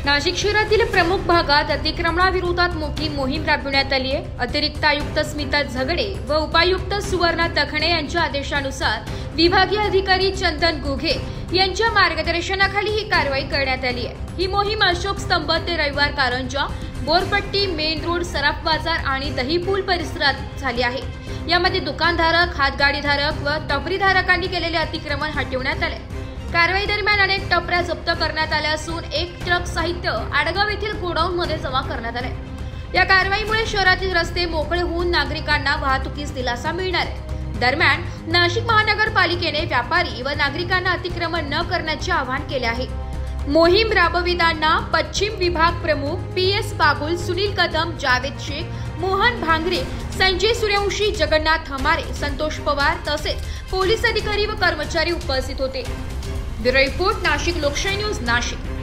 नाशिक शहरातील प्रमुख भागात अतिक्रमणाविरोधात मोठी मोहीम राबविण्यात आली आहे। अतिरिक्त आयुक्त स्मिता झगडे व उपायुक्त सुवर्णा तखणे यांच्या आदेशानुसार विभागीय अधिकारी चंदन गुघे यांच्या मार्गदर्शनाखाली ही कारवाई करण्यात आली आहे। ही मोहीम अशोक स्तंभ ते रविवार कारंजा, बोरपट्टी, मेन रोड, सराफ बाजार आणि दहीपूल परिसरात झाली आहे। यामध्ये दुकानधारक, हातगाडीधारक व टपरीधारकांनी केलेले अतिक्रमण हटवण्यात आले। कारवाई दरम्यान अनेक टपऱ्या जप्त करण्यात आल्या असून एक ट्रक साहित्य आडगाव येथील गोडाऊन मध्ये जमा करण्यात आले। या कारवाईमुळे शहरातील रस्ते मोकळे होऊन नागरिकांना वाहतुकीस दिलासा मिळणार आहे। दरम्यान नाशिक महानगरपालिकेने व्यापारी व नागरिकांना अतिक्रमण न करण्याचे आवाहन केले आहे। मोहीम राबविताना पश्चिम विभाग प्रमुख PS बागुल, सुनील कदम, जावेद शेख, मोहन भांगरे, संजय सूर्यवंशी, जगन्नाथ हमारे, संतोष पवार तसेच पोलीस अधिकारी व कर्मचारी उपस्थित होते। ब्युरो रिपोर्ट, नाशिक लोकशाही न्यूज, नाशिक।